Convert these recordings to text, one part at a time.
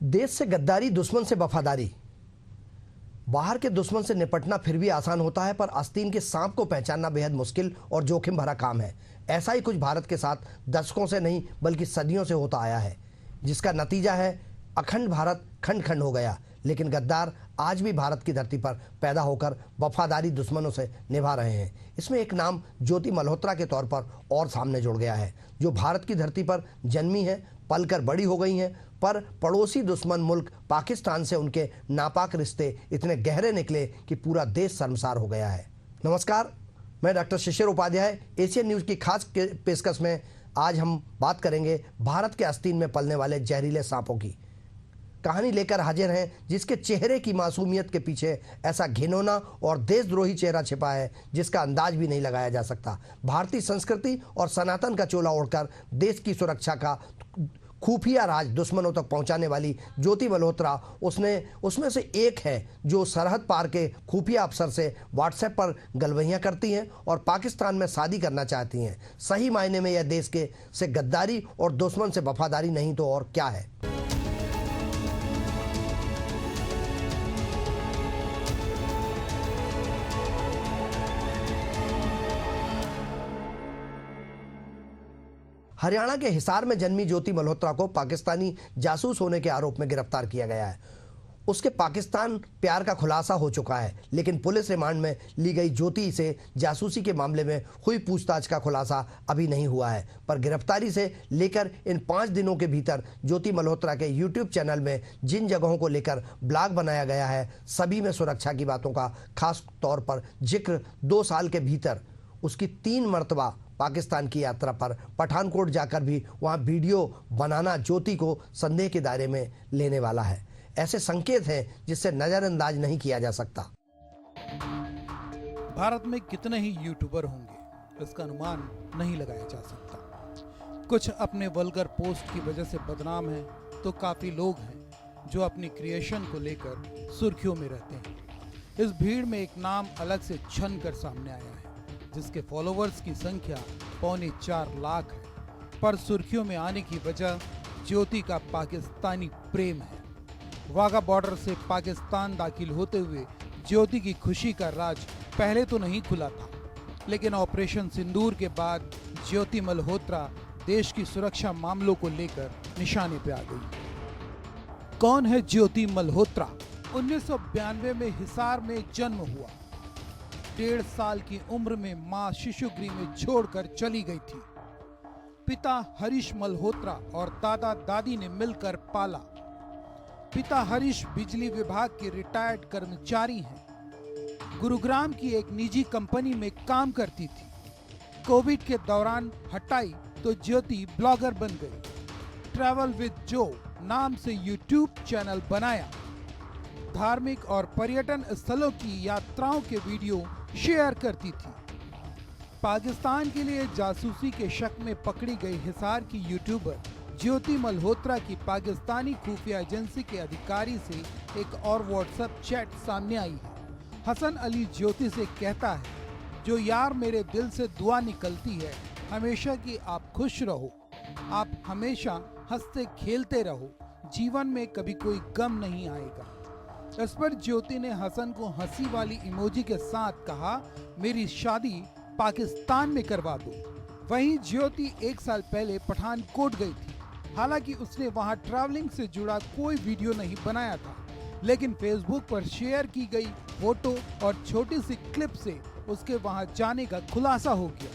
देश से गद्दारी, दुश्मन से वफादारी। बाहर के दुश्मन से निपटना फिर भी आसान होता है, पर आस्तीन के सांप को पहचानना बेहद मुश्किल और जोखिम भरा काम है। ऐसा ही कुछ भारत के साथ दशकों से नहीं बल्कि सदियों से होता आया है, जिसका नतीजा है अखंड भारत खंड खंड हो गया। लेकिन गद्दार आज भी भारत की धरती पर पैदा होकर वफादारी दुश्मनों से निभा रहे हैं। इसमें एक नाम ज्योति मल्होत्रा के तौर पर और सामने जुड़ गया है, जो भारत की धरती पर जन्मी है, पलकर बड़ी हो गई हैं, पर पड़ोसी दुश्मन मुल्क पाकिस्तान से उनके नापाक रिश्ते इतने गहरे निकले कि पूरा देश शर्मसार हो गया है। नमस्कार, मैं डॉक्टर शिशिर उपाध्याय। एशियन न्यूज़ की खास पेशकश में आज हम बात करेंगे भारत के आस्तीन में पलने वाले जहरीले सांपों की। कहानी लेकर हाजिर हैं जिसके चेहरे की मासूमियत के पीछे ऐसा घिनौना और देशद्रोही चेहरा छिपा है जिसका अंदाज भी नहीं लगाया जा सकता। भारतीय संस्कृति और सनातन का चोला ओढ़कर देश की सुरक्षा का खुफिया राज दुश्मनों तक पहुंचाने वाली ज्योति मल्होत्रा उसमें से एक है, जो सरहद पार के खुफिया अफसर से व्हाट्सएप पर गलवहियां करती हैं और पाकिस्तान में शादी करना चाहती हैं। सही मायने में यह देश के से गद्दारी और दुश्मन से वफादारी नहीं तो और क्या है। हरियाणा के हिसार में जन्मी ज्योति मल्होत्रा को पाकिस्तानी जासूस होने के आरोप में गिरफ्तार किया गया है। उसके पाकिस्तान प्यार का खुलासा हो चुका है, लेकिन पुलिस रिमांड में ली गई ज्योति से जासूसी के मामले में हुई पूछताछ का खुलासा अभी नहीं हुआ है। पर गिरफ्तारी से लेकर इन 5 दिनों के भीतर ज्योति मल्होत्रा के यूट्यूब चैनल में जिन जगहों को लेकर ब्लॉग बनाया गया है, सभी में सुरक्षा की बातों का खास तौर पर जिक्र 2 साल के भीतर उसकी 3 मरतबा पाकिस्तान की यात्रा पर पठानकोट जाकर भी वहां वीडियो बनाना ज्योति को संदेह के दायरे में लेने वाला है। ऐसे संकेत हैं जिससे नजरअंदाज नहीं किया जा सकता। भारत में कितने ही यूट्यूबर होंगे, इसका अनुमान नहीं लगाया जा सकता। कुछ अपने वल्गर पोस्ट की वजह से बदनाम हैं, तो काफी लोग हैं जो अपनी क्रिएशन को लेकर सुर्खियों में रहते हैं। इस भीड़ में एक नाम अलग से छन कर सामने आया है, जिसके फॉलोवर्स की संख्या 4.25 लाख है। पर सुर्खियों में आने की वजह ज्योति का पाकिस्तानी प्रेम है। वाघा बॉर्डर से पाकिस्तान दाखिल होते हुए ज्योति की खुशी का राज पहले तो नहीं खुला था, लेकिन ऑपरेशन सिंदूर के बाद ज्योति मल्होत्रा देश की सुरक्षा मामलों को लेकर निशाने पे आ गई। कौन है ज्योति मल्होत्रा? 1992 में हिसार में जन्म हुआ। 1.5 साल की उम्र में मां शिशु गृह में छोड़कर चली गई थी। पिता हरीश मल्होत्रा और दादा दादी ने मिलकर पाला। पिता हरीश बिजली विभाग के रिटायर्ड कर्मचारी हैं। गुरुग्राम की एक निजी कंपनी में काम करती थी। कोविड के दौरान हटाई तो ज्योति ब्लॉगर बन गई। ट्रैवल विद जो नाम से यूट्यूब चैनल बनाया। धार्मिक और पर्यटन स्थलों की यात्राओं के वीडियो शेयर करती थी। पाकिस्तान के लिए जासूसी के शक में पकड़ी गई हिसार की यूट्यूबर ज्योति मल्होत्रा की पाकिस्तानी खुफिया एजेंसी के अधिकारी से एक और व्हाट्सएप चैट सामने आई है। हसन अली ज्योति से कहता है, जो यार मेरे दिल से दुआ निकलती है हमेशा कि आप खुश रहो, आप हमेशा हंसते खेलते रहो, जीवन में कभी कोई गम नहीं आएगा। इस पर ज्योति ने हसन को हंसी वाली इमोजी के साथ कहा, मेरी शादी पाकिस्तान में करवा दो। वहीं ज्योति 1 साल पहले पठानकोट गई थी। हालांकि उसने वहां ट्रैवलिंग से जुड़ा कोई वीडियो नहीं बनाया था, लेकिन फेसबुक पर शेयर की गई फोटो और छोटी सी क्लिप से उसके वहां जाने का खुलासा हो गया,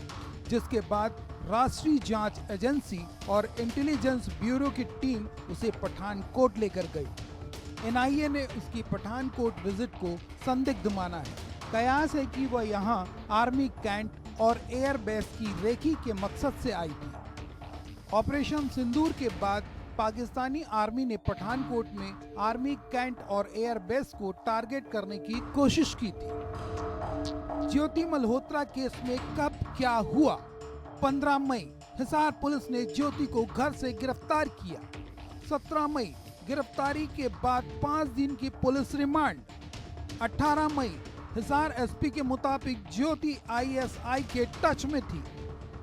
जिसके बाद राष्ट्रीय जांच एजेंसी और इंटेलिजेंस ब्यूरो की टीम उसे पठानकोट लेकर गई। NIA ने उसकी पठानकोट विजिट को संदिग्ध माना है। कयास है कि वह यहां आर्मी कैंट और एयरबेस की रेकी के मकसद से आई थी। ऑपरेशन सिंदूर के बाद पाकिस्तानी आर्मी ने पठानकोट में आर्मी कैंट और एयरबेस को टारगेट करने की कोशिश की थी। ज्योति मल्होत्रा केस में कब क्या हुआ? 15 मई हिसार पुलिस ने ज्योति को घर से गिरफ्तार किया। 17 मई गिरफ्तारी के बाद 5 दिन की पुलिस रिमांड। 18 मई हिसार एसपी के मुताबिक ज्योति ISI के टच में थी।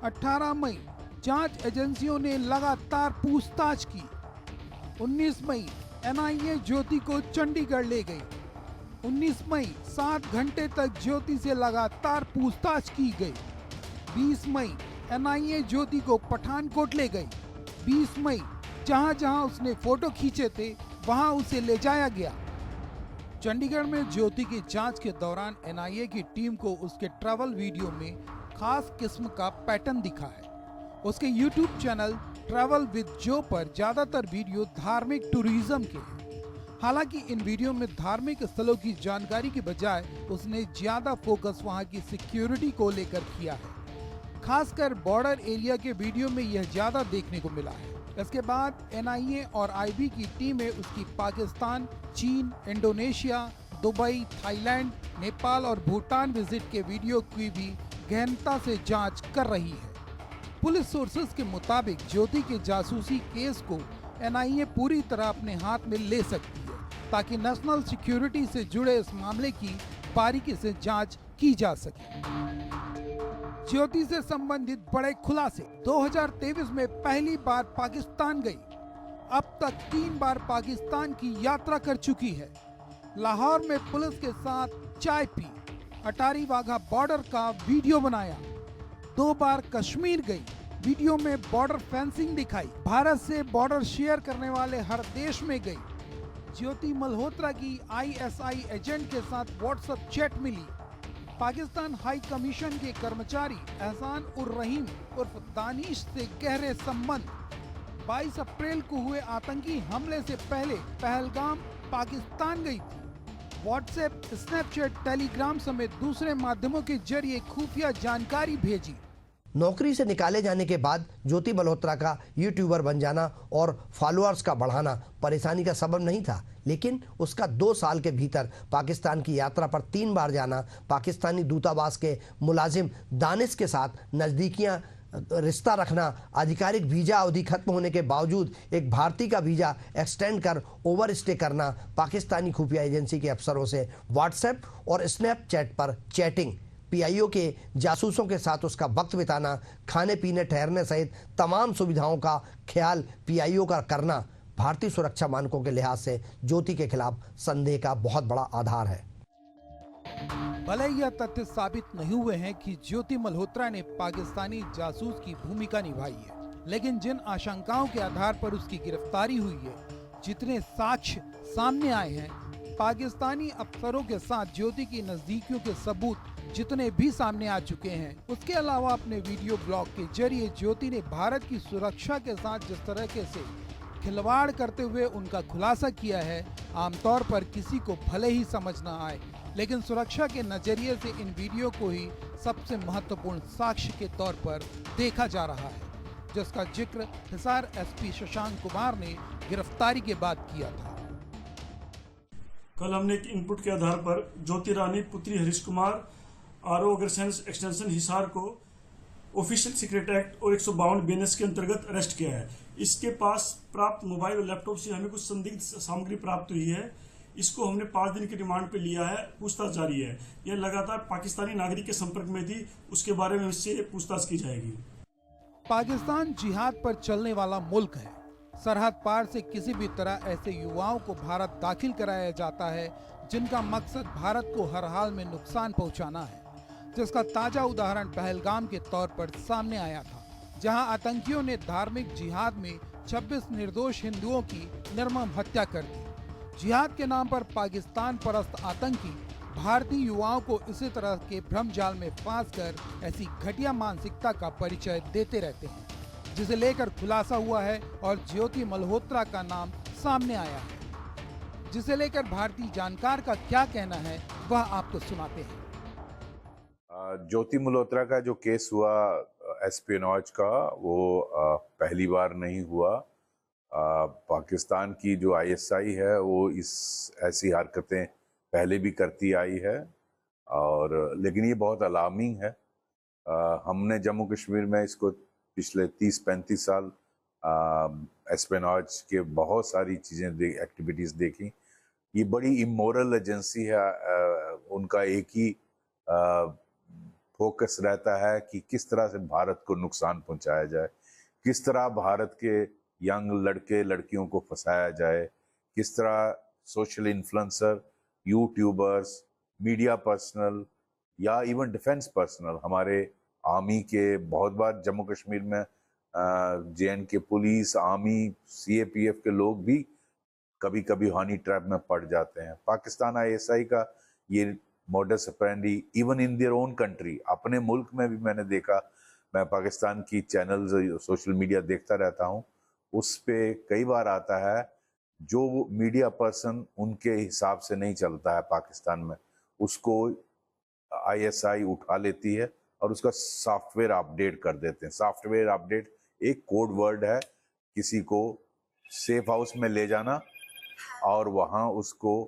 18 मई जांच एजेंसियों ने लगातार पूछताछ की। 19 मई एनआईए ज्योति को चंडीगढ़ ले गई। 19 मई 7 घंटे तक ज्योति से लगातार पूछताछ की गई। 20 मई एनआईए ज्योति को पठानकोट ले गई। 20 मई जहां जहां उसने फोटो खींचे थे वहां उसे ले जाया गया। चंडीगढ़ में ज्योति की जांच के दौरान एनआईए की टीम को उसके ट्रैवल वीडियो में खास किस्म का पैटर्न दिखा है। उसके यूट्यूब चैनल ट्रैवल विद जो पर ज्यादातर वीडियो धार्मिक टूरिज्म के हैं। हालांकि इन वीडियो में धार्मिक स्थलों की जानकारी के बजाय उसने ज्यादा फोकस वहां की सिक्योरिटी को लेकर किया है। खासकर बॉर्डर एरिया के वीडियो में यह ज्यादा देखने को मिला है। इसके बाद एनआईए और आईबी की टीमें उसकी पाकिस्तान, चीन, इंडोनेशिया, दुबई, थाईलैंड, नेपाल और भूटान विजिट के वीडियो की भी गहनता से जांच कर रही है। पुलिस सोर्सेज के मुताबिक ज्योति के जासूसी केस को एनआईए पूरी तरह अपने हाथ में ले सकती है ताकि नेशनल सिक्योरिटी से जुड़े इस मामले की बारीकी से जांच की जा सके। ज्योति से संबंधित बड़े खुलासे। 2023 में पहली बार पाकिस्तान गई। अब तक 3 बार पाकिस्तान की यात्रा कर चुकी है। लाहौर में पुलिस के साथ चाय पी। अटारी वाघा बॉर्डर का वीडियो बनाया। 2 बार कश्मीर गई। वीडियो में बॉर्डर फेंसिंग दिखाई। भारत से बॉर्डर शेयर करने वाले हर देश में गई। ज्योति मल्होत्रा की आईएसआई एजेंट के साथ व्हाट्सएप चैट मिली। पाकिस्तान हाई कमीशन के कर्मचारी एहसान उर रहीम उर्फ दानिश से गहरे संबंध। 22 अप्रैल को हुए आतंकी हमले से पहले पहलगाम पाकिस्तान गई थी। व्हाट्सएप, स्नैपचैट, टेलीग्राम समेत दूसरे माध्यमों के जरिए खुफिया जानकारी भेजी। नौकरी से निकाले जाने के बाद ज्योति मल्होत्रा का यूट्यूबर बन जाना और फॉलोअर्स का बढ़ाना परेशानी का सबब नहीं था, लेकिन उसका 2 साल के भीतर पाकिस्तान की यात्रा पर 3 बार जाना, पाकिस्तानी दूतावास के मुलाजिम दानिश के साथ नज़दीकियां रिश्ता रखना, आधिकारिक वीजा अवधि खत्म होने के बावजूद एक भारतीय का वीजा एक्सटेंड कर ओवर स्टे करना, पाकिस्तानी खुफिया एजेंसी के अफसरों से व्हाट्सएप और स्नैपचैट पर चैटिंग, पीआईओ के जासूसों के साथ उसका वक्त बिताना, खाने पीने ठहरने सहित तमाम सुविधाओं का ख्याल पीआईओ का करना भारतीय सुरक्षा मानकों के लिहाज से ज्योति के खिलाफ संदेह का बहुत बड़ा आधार है। भले यह तथ्य साबित नहीं हुए हैं कि ज्योति मल्होत्रा ने पाकिस्तानी जासूस की भूमिका निभाई है, लेकिन जिन आशंकाओं के आधार पर उसकी गिरफ्तारी हुई है, जितने साक्ष्य सामने आए हैं, पाकिस्तानी अफसरों के साथ ज्योति की नजदीकियों के सबूत जितने भी सामने आ चुके हैं, उसके अलावा अपने वीडियो ब्लॉग के जरिए ज्योति ने भारत की सुरक्षा के साथ जिस तरह से खिलवाड़ करते हुए उनका खुलासा किया है, आमतौर पर किसी को भले ही समझ न आए, लेकिन सुरक्षा के नजरिए से इन वीडियो को ही सबसे महत्वपूर्ण साक्ष्य के तौर पर देखा जा रहा है, जिसका जिक्र हिसार एसपी शशांक कुमार ने गिरफ्तारी के बाद किया था। कल हमने एक इनपुट के आधार पर ज्योति रानी पुत्री हरीश कुमार आरओ अग्रसेन एक्सटेंशन हिसार को ऑफिशियल सीक्रेट एक्ट और 152 बीएनएस के अंतर्गत अरेस्ट किया है। इसके पास प्राप्त मोबाइल और लैपटॉप से हमें कुछ संदिग्ध सामग्री प्राप्त हुई है। इसको हमने 5 दिन की रिमांड पे लिया है, पूछताछ जारी है। यह लगातार पाकिस्तानी नागरिक के संपर्क में थी, उसके बारे में इससे पूछताछ की जाएगी। पाकिस्तान जिहाद पर चलने वाला मुल्क है। सरहद पार से किसी भी तरह ऐसे युवाओं को भारत दाखिल कराया जाता है जिनका मकसद भारत को हर हाल में नुकसान पहुंचाना है, जिसका ताजा उदाहरण पहलगाम के तौर पर सामने आया था, जहां आतंकियों ने धार्मिक जिहाद में 26 निर्दोष हिंदुओं की निर्मम हत्या कर दी। जिहाद के नाम पर पाकिस्तान परस्त आतंकी भारतीय युवाओं को इसी तरह के भ्रम जाल में फांसकर ऐसी घटिया मानसिकता का परिचय देते रहते हैं, जिसे लेकर खुलासा हुआ है और ज्योति मल्होत्रा का नाम सामने आया है, जिसे लेकर भारतीय जानकार का क्या कहना है वह आपको सुनाते हैं। ज्योति मल्होत्रा का जो केस हुआ एस्पियोनेज का, वो पहली बार नहीं हुआ। पाकिस्तान की जो आईएसआई है वो ऐसी हरकतें पहले भी करती आई है, और लेकिन ये बहुत अलार्मिंग है। हमने जम्मू कश्मीर में इसको पिछले 30-35 साल एस्पियोनेज के बहुत सारी चीज़ें एक्टिविटीज़ देखी। ये बड़ी इमोरल एजेंसी है। उनका एक ही फोकस रहता है कि किस तरह से भारत को नुकसान पहुंचाया जाए, किस तरह भारत के यंग लड़के लड़कियों को फंसाया जाए, किस तरह social influencer, YouTubers, media personal या इवन डिफेंस पर्सनल, हमारे आर्मी के बहुत बार जम्मू कश्मीर में JNK पुलिस, आर्मी, CAPF के लोग भी कभी कभी हनी ट्रैप में पड़ जाते हैं। पाकिस्तान ISI का ये modus operandi even in their own country, अपने मुल्क में भी मैंने देखा। मैं पाकिस्तान की चैनल्स, सोशल मीडिया देखता रहता हूँ, उस पे कई बार आता है जो मीडिया पर्सन उनके हिसाब से नहीं चलता है पाकिस्तान में, उसको ISI उठा लेती है और उसका सॉफ्टवेयर अपडेट कर देते हैं। सॉफ्टवेयर अपडेट एक कोड वर्ड है, किसी को सेफ हाउस में ले जाना और वहाँ उसको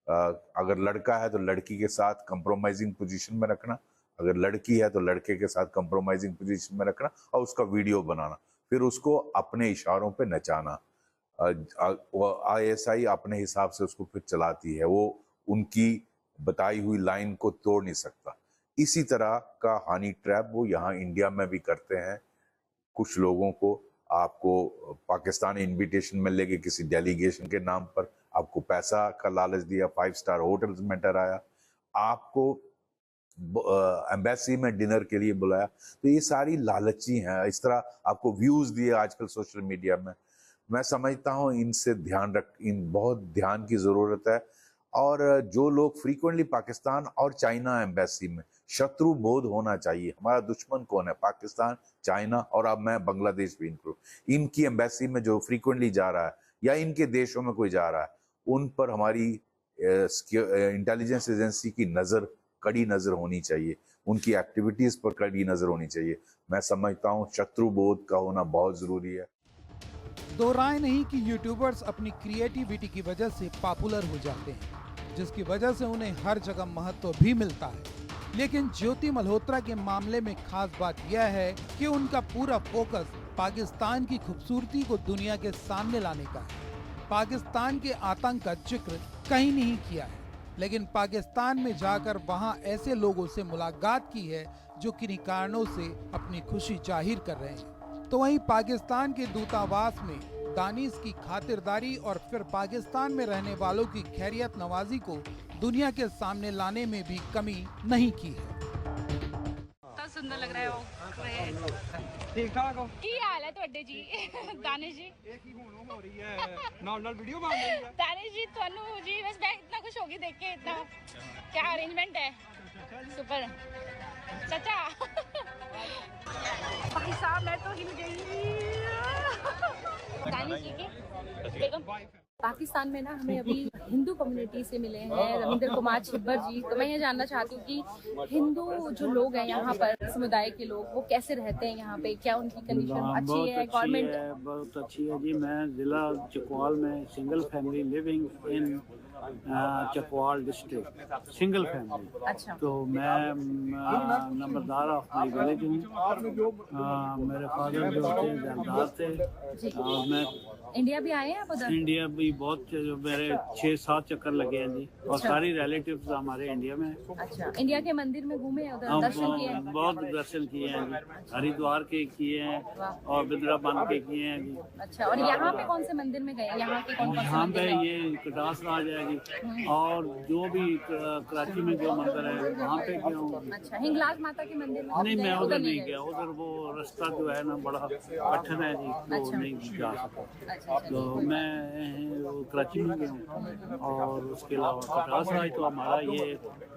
अगर लड़का है तो लड़की के साथ कंप्रोमाइजिंग पोजीशन में रखना, अगर लड़की है तो लड़के के साथ कंप्रोमाइजिंग पोजीशन में रखना और उसका वीडियो बनाना, फिर उसको अपने इशारों पे नचाना। ISI अपने हिसाब से उसको फिर चलाती है, वो उनकी बताई हुई लाइन को तोड़ नहीं सकता। इसी तरह का हनी ट्रैप वो यहाँ इंडिया में भी करते हैं। कुछ लोगों को आपको पाकिस्तान इनविटेशन में लेके किसी डेलीगेशन के नाम पर आपको पैसा का लालच दिया, 5 स्टार होटल्स में डराया, आपको एम्बेसी में डिनर के लिए बुलाया। तो ये सारी लालची हैं। इस तरह आपको व्यूज दिए आजकल सोशल मीडिया में। मैं समझता हूँ इनसे इन बहुत ध्यान की ज़रूरत है। और जो लोग फ्रीक्वेंटली पाकिस्तान और चाइना एम्बेसी में, शत्रु बोध होना चाहिए। हमारा दुश्मन कौन है? पाकिस्तान, चाइना और अब मैं बांग्लादेश भी इंक्लूड। इनकी एम्बेसी में जो फ्रीक्वेंटली जा रहा है या इनके देशों में कोई जा रहा है, उन पर हमारी इंटेलिजेंस एजेंसी की नज़र, कड़ी नज़र होनी चाहिए, उनकी एक्टिविटीज़ पर कड़ी नज़र होनी चाहिए। मैं समझता हूँ शत्रु बोध का होना बहुत ज़रूरी है। दो राय नहीं कि यूट्यूबर्स अपनी क्रिएटिविटी की वजह से पॉपुलर हो जाते हैं, जिसकी वजह से उन्हें हर जगह महत्व भी मिलता है। लेकिन ज्योति मल्होत्रा के मामले में खास बात यह है कि उनका पूरा फोकस पाकिस्तान की खूबसूरती को दुनिया के सामने लाने का है। पाकिस्तान के आतंक का जिक्र कहीं नहीं किया है, लेकिन पाकिस्तान में जाकर वहां ऐसे लोगों से मुलाकात की है जो किन्हीं कारणों से अपनी खुशी जाहिर कर रहे हैं। तो वहीं पाकिस्तान के दूतावास में दानिश की खातिरदारी और फिर पाकिस्तान में रहने वालों की खैरियत नवाजी को दुनिया के सामने लाने में भी कमी नहीं की है। बहुत सुंदर लग रहा है वो। ठीक ठाक हो? की हाल है ਤੁਹਾਡੇ ਜੀ दानिश जी? ਇਹ ਕੀ ਹੁਣ ਹੋ ਰਹੀ ਹੈ? ਨਾਲ ਵੀਡੀਓ ਬਣ ਰਹੀ ਹੈ। दानिश जी ਤੁਹਾਨੂੰ जी बस मैं इतना खुश होगी देख के। इतना क्या अरेंजमेंट है, सुपर चाचा। भाई साहब मैं तो हिल गई। दानिश जी की बेगम। पाकिस्तान में ना हमें अभी हिंदू कम्युनिटी से मिले हैं रविंद्र कुमार छिब्बर जी। तो मैं ये जानना चाहती हूँ कि हिंदू जो लोग हैं यहाँ पर, समुदाय के लोग, वो कैसे रहते हैं यहाँ पे? क्या उनकी कंडीशन अच्छी है? गवर्नमेंट बहुत अच्छी है जी। मैं ज़िला चकवाल में single family living in Chakwal district, single family. अच्छा। तो मैं नंबरदार ऑफ माई विलेज हूँ। मेरे फादर जो थे जमींदार थे और मैं इंडिया भी आए हैं आप उधर? इंडिया भी बहुत, मेरे 6-7 चक्कर लगे हैं जी। और अच्छा। सारी रिलेटिव्स हमारे इंडिया में हैं। अच्छा। इंडिया के मंदिर में घूमे हैं उधर, दर्शन किए हैं? बहुत दर्शन किए हैं जी। हरिद्वार के किए हैं और बिद्राबन के किए हैं जी। अच्छा। और यहाँ पे कौन से मंदिर में गए? यहाँ के कौन कौन से यहाँ पे मंदिर हैं? ये कटास राज है जी। और जो भी कराची में जो मंदिर है वहाँ पे गया हूँ। अच्छा। हिंगलाज माता के मंदिर में नहीं, मैं गए? उधर नहीं गए? गया। उधर वो रास्ता जो है ना बड़ा कठिन है जी, तो अच्छा। नहीं जा सका। अच्छा। तो मैं कराची में गया हूँ। और उसके अलावा कटास राज तो हमारा ये,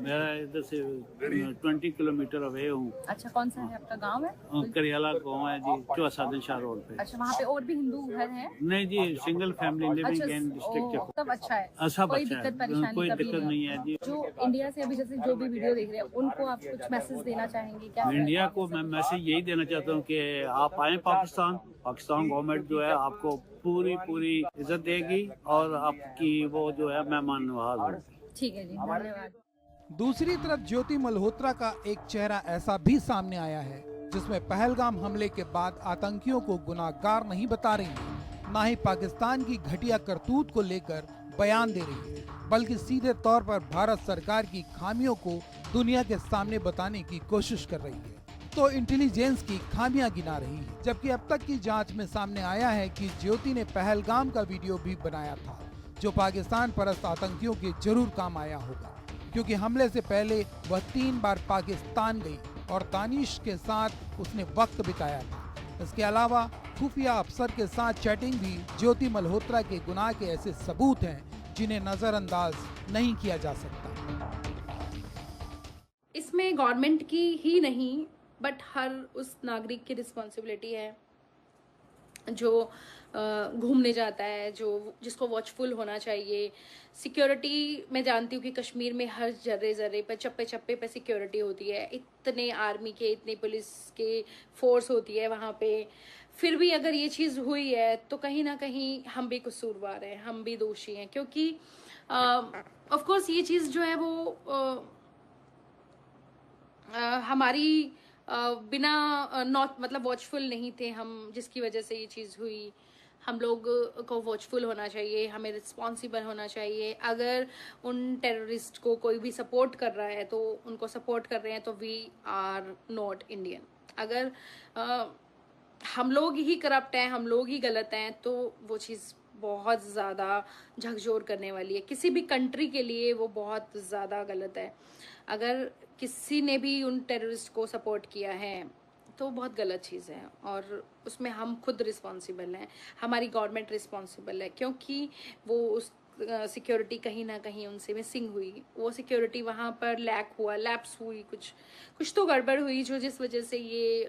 मेरा इधर से 20 किलोमीटर अवे हूँ। अच्छा। कौन सा है आपका गाँव है? करियाला गाँव है जी, चौसादन शाह रोड पे। अच्छा। वहाँ पे और भी हिंदू घर हैं? नहीं जी, सिंगल फैमिली लिविंग अच्छा। इन डिस्ट्रिक्ट। सब अच्छा है, सब कोई अच्छा दिक्कत है, परेशानी कोई कभी दिक्कत नहीं है जी। जो इंडिया से अभी जैसे जो भी वीडियो देख रहे हैं उनको आप कुछ मैसेज देना चाहेंगे क्या? इंडिया को मैं मैसेज यही देना चाहता हूँ कि आप आए पाकिस्तान। पाकिस्तान गवर्नमेंट जो है आपको पूरी इज्जत देगी और आपकी वो जो है मेहमान नवाज होगी। ठीक है जी, धन्यवाद। दूसरी तरफ ज्योति मल्होत्रा का एक चेहरा ऐसा भी सामने आया है जिसमें पहलगाम हमले के बाद आतंकियों को गुनाहगार नहीं बता रही, ना ही पाकिस्तान की घटिया करतूत को लेकर बयान दे रही है, बल्कि सीधे तौर पर भारत सरकार की खामियों को दुनिया के सामने बताने की कोशिश कर रही है। तो इंटेलिजेंस की खामियां गिना रही है। जबकि अब तक की जांच में सामने आया है कि ज्योति ने पहलगाम का वीडियो भी बनाया था। जो पाकिस्तान परस्त आतंकियों के जरूर काम आया होगा, क्योंकि हमले से पहले वह 3 बार पाकिस्तान गई और दानिश के साथ उसने वक्त बिताया था। इसके अलावा खुफिया अफसर के साथ चैटिंग भी ज्योति मल्होत्रा के गुनाह के ऐसे सबूत हैं जिन्हें नजरअंदाज नहीं किया जा सकता। इसमें गवर्नमेंट की ही नहीं बट हर उस नागरिक की रिस्पॉन्सिबिलिटी है जो घूमने जाता है, जो जिसको वॉचफुल होना चाहिए। सिक्योरिटी मैं जानती हूँ कि कश्मीर में हर जर्रे जर्रे पे चप्पे चप्पे पे सिक्योरिटी होती है, इतने आर्मी के इतने पुलिस के फोर्स होती है वहाँ पे। फिर भी अगर ये चीज़ हुई है तो कहीं ना कहीं हम भी कसूरवार हैं, हम भी दोषी हैं, क्योंकि ऑफ कोर्स ये चीज़ जो है वो हमारी बिना नॉट मतलब वॉचफुल नहीं थे हम, जिसकी वजह से ये चीज़ हुई। हम लोग को वॉचफुल होना चाहिए, हमें रिस्पॉन्सिबल होना चाहिए। अगर उन टेररिस्ट को कोई भी सपोर्ट कर रहा है तो उनको सपोर्ट कर रहे हैं तो वी आर नॉट इंडियन। अगर हम लोग ही करप्ट हैं, हम लोग ही गलत हैं, तो वो चीज़ बहुत ज़्यादा झकझोर करने वाली है। किसी भी कंट्री के लिए वो बहुत ज़्यादा गलत है। अगर किसी ने भी उन टेररिस्ट को सपोर्ट किया है तो बहुत गलत चीज़ है, और उसमें हम खुद रिस्पॉन्सिबल हैं, हमारी गवर्नमेंट रिस्पॉन्सिबल है, क्योंकि वो उस सिक्योरिटी कहीं ना कहीं उनसे मिसिंग हुई। वो सिक्योरिटी वहाँ पर लैप्स हुई, कुछ तो गड़बड़ हुई जो जिस वजह से ये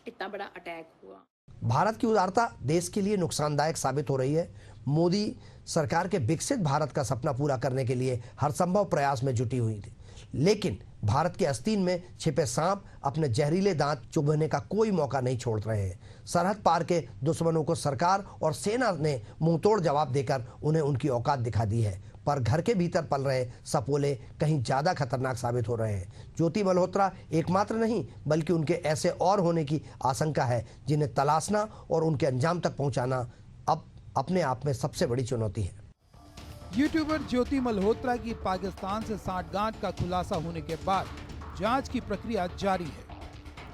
इतना बड़ा अटैक हुआ। भारत की उदारता देश के लिए नुकसानदायक साबित हो रही है। मोदी सरकार के विकसित भारत का सपना पूरा करने के लिए हर संभव प्रयास में जुटी हुई थी, लेकिन भारत के आस्तीन में छिपे सांप अपने जहरीले दांत चुभने का कोई मौका नहीं छोड़ रहे हैं। सरहद पार के दुश्मनों को सरकार और सेना ने मुंहतोड़ जवाब देकर उन्हें उनकी औकात दिखा दी है, पर घर के भीतर पल रहे सपोले कहीं ज्यादा खतरनाक साबित हो रहे हैं। ज्योति मल्होत्रा एकमात्र नहीं बल्कि उनके ऐसे और होने की आशंका है जिन्हें तलाशना और उनके अंजाम तक पहुंचाना अब अपने आप में सबसे बड़ी चुनौती है। यूट्यूबर ज्योति मल्होत्रा की पाकिस्तान से सांठगांठ का खुलासा होने के बाद जांच की प्रक्रिया जारी है।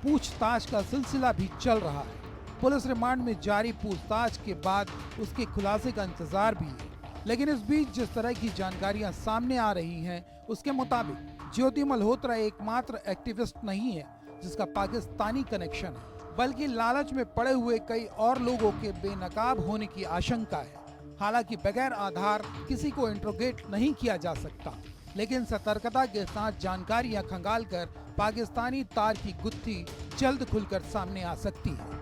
पूछताछ का सिलसिला भी चल रहा है। पुलिस रिमांड में जारी पूछताछ के बाद उसके खुलासे का इंतजार भी है। लेकिन इस बीच जिस तरह की जानकारियां सामने आ रही हैं, उसके मुताबिक ज्योति मल्होत्रा एकमात्र एक्टिविस्ट नहीं है जिसका पाकिस्तानी कनेक्शन है, बल्कि लालच में पड़े हुए कई और लोगों के बेनकाब होने की आशंका है। हालांकि बगैर आधार किसी को इंट्रोगेट नहीं किया जा सकता, लेकिन सतर्कता के साथ जानकारियां खंगालकर पाकिस्तानी तार की गुत्थी जल्द खुलकर सामने आ सकती है।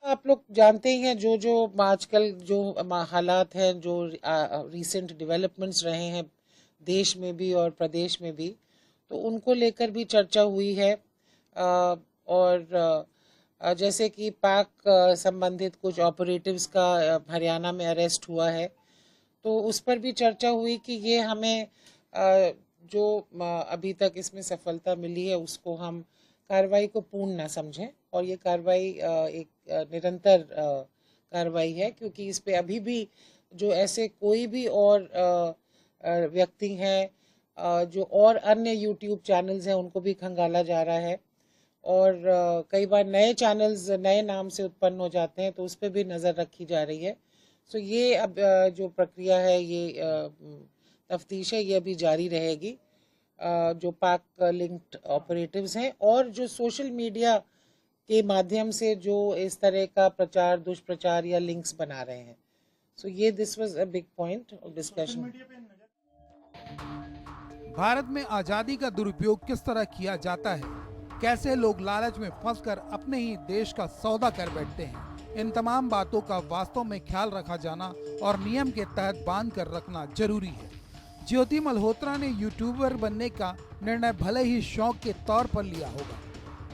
आप लोग जानते ही हैं जो आजकल जो हालात हैं, जो रिसेंट डेवलपमेंट्स रहे हैं देश में भी और प्रदेश में भी, तो उनको लेकर भी चर्चा हुई है। और जैसे कि पाक संबंधित कुछ ऑपरेटिव्स का हरियाणा में अरेस्ट हुआ है, तो उस पर भी चर्चा हुई कि ये हमें जो अभी तक इसमें सफलता मिली है उसको हम कार्रवाई को पूर्ण ना समझें, और ये कार्रवाई एक निरंतर कार्रवाई है, क्योंकि इस पे अभी भी जो ऐसे कोई भी और व्यक्ति हैं जो और अन्य यूट्यूब चैनल्स हैं उनको भी खंगाला जा रहा है, और कई बार नए चैनल्स नए नाम से उत्पन्न हो जाते हैं, तो उस पर भी नज़र रखी जा रही है। सो ये अब जो प्रक्रिया है, ये तफ्तीश है, ये अभी जारी रहेगी। जो पाक लिंक्ड ऑपरेटिव्स हैं और जो सोशल मीडिया के माध्यम से जो इस तरह का प्रचार, दुष्प्रचार या लिंक्स बना रहे हैं, सो ये this was a big point of discussion. Bharat में आजादी का दुरुपयोग किस तरह किया जाता है, कैसे लोग लालच में फंसकर अपने ही देश का सौदा कर बैठते हैं, इन तमाम बातों का वास्तव में ख्याल रखा जाना और नियम के तहत बांध कर रखना जरूरी है। ज्योति मल्होत्रा ने यूट्यूबर बनने का निर्णय भले ही शौक के तौर पर लिया होगा,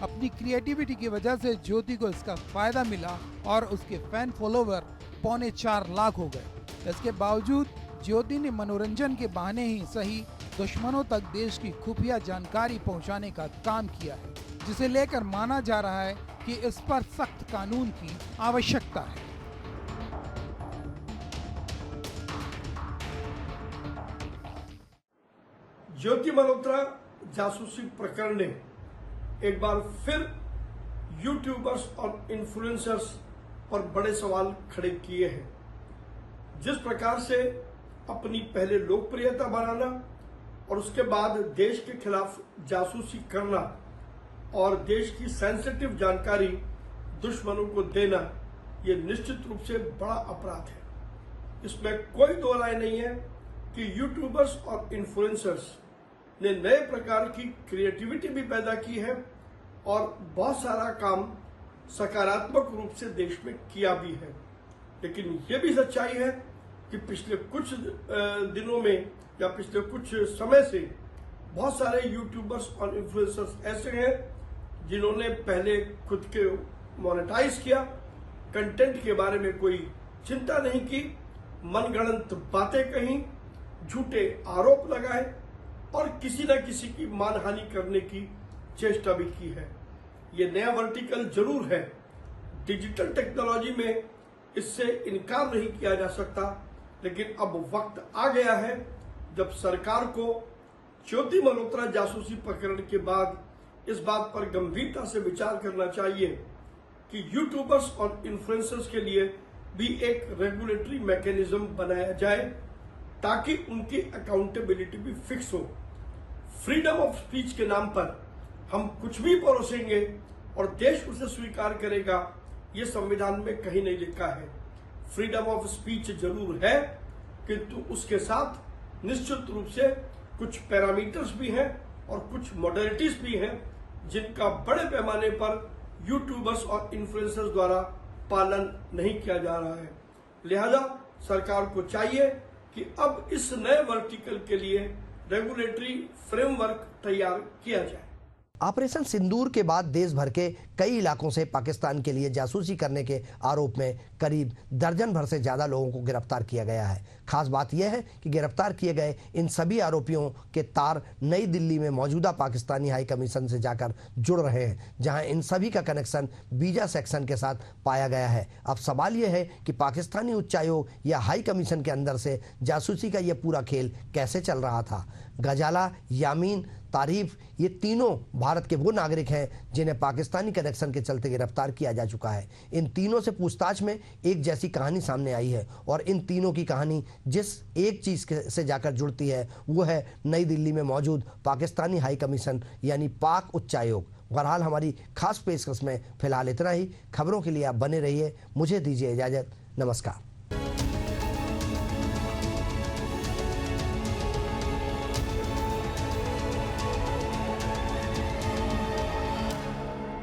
अपनी क्रिएटिविटी की वजह से ज्योति को इसका फायदा मिला और उसके फैन फॉलोवर 4.25 लाख हो गए। इसके बावजूद ज्योति ने मनोरंजन के बहाने ही सही दुश्मनों तक देश की खुफिया जानकारी पहुंचाने का काम किया है, जिसे लेकर माना जा रहा है कि इस पर सख्त कानून की आवश्यकता है। ज्योति मल्होत्रा जासूसी प्रकरण ने एक बार फिर यूट्यूबर्स और इन्फ्लुएंसर्स पर बड़े सवाल खड़े किए हैं। जिस प्रकार से अपनी पहले लोकप्रियता बनाना और उसके बाद देश के खिलाफ जासूसी करना और देश की सेंसिटिव जानकारी दुश्मनों को देना, ये निश्चित रूप से बड़ा अपराध है। इसमें कोई दो राय नहीं है कि यूट्यूबर्स और इन्फ्लुएंसर्स ने नए प्रकार की क्रिएटिविटी भी पैदा की है और बहुत सारा काम सकारात्मक रूप से देश में किया भी है। लेकिन ये भी सच्चाई है कि पिछले कुछ दिनों में या पिछले कुछ समय से बहुत सारे यूट्यूबर्स और इन्फ्लुएंसर्स ऐसे हैं जिन्होंने पहले खुद के मोनेटाइज किया, कंटेंट के बारे में कोई चिंता नहीं की, मनगढ़ंत बातें कहीं, झूठे आरोप लगाए और किसी न किसी की मानहानि करने की चेष्टा भी की है। ये नया वर्टिकल जरूर है, डिजिटल टेक्नोलॉजी में इससे इनकार नहीं किया जा सकता, लेकिन अब वक्त आ गया है जब सरकार को ज्योति मल्होत्रा जासूसी प्रकरण के बाद इस बात पर गंभीरता से विचार करना चाहिए कि यूट्यूबर्स और इन्फ्लुएंसर्स के लिए भी एक रेगुलेटरी मैकेनिज्म बनाया जाए ताकि उनकी अकाउंटेबिलिटी भी फिक्स हो। फ्रीडम ऑफ स्पीच के नाम पर हम कुछ भी परोसेंगे और देश उसे स्वीकार करेगा, ये संविधान में कहीं नहीं लिखा है। फ्रीडम ऑफ स्पीच जरूर है, किंतु उसके साथ निश्चित रूप से कुछ पैरामीटर्स भी हैं और कुछ मॉडलिटीज भी हैं जिनका बड़े पैमाने पर यूट्यूबर्स और इन्फ्लुएंसर्स द्वारा पालन नहीं किया जा रहा है। लिहाजा सरकार को चाहिए कि अब इस नए वर्टिकल के लिए रेगुलेटरी फ्रेमवर्क तैयार किया जाए। ऑपरेशन सिंदूर के बाद देश भर के कई इलाकों से पाकिस्तान के लिए जासूसी करने के आरोप में करीब दर्जन भर से ज्यादा लोगों को गिरफ्तार किया गया है। खास बात यह है कि गिरफ्तार किए गए इन सभी आरोपियों के तार नई दिल्ली में मौजूदा पाकिस्तानी हाई कमीशन से जाकर जुड़ रहे हैं, जहां इन सभी का कनेक्शन बीजा सेक्शन के साथ पाया गया है। अब सवाल यह है कि पाकिस्तानी उच्चायोग या हाई कमीशन के अंदर से जासूसी का यह पूरा खेल कैसे चल रहा था। गजाला, यामीन, तारीफ, ये तीनों भारत के वो नागरिक हैं जिन्हें पाकिस्तानी कनेक्शन के चलते गिरफ्तार किया जा चुका है। इन तीनों से पूछताछ में एक जैसी कहानी सामने आई है और इन तीनों की कहानी जिस एक चीज से जाकर जुड़ती है वो है नई दिल्ली में मौजूद पाकिस्तानी हाई कमीशन यानी पाक उच्चायोग। बहरहाल हमारी खास पेशकश में फिलहाल इतना ही। खबरों के लिए आप बने रहिए। मुझे दीजिए इजाजत। नमस्कार।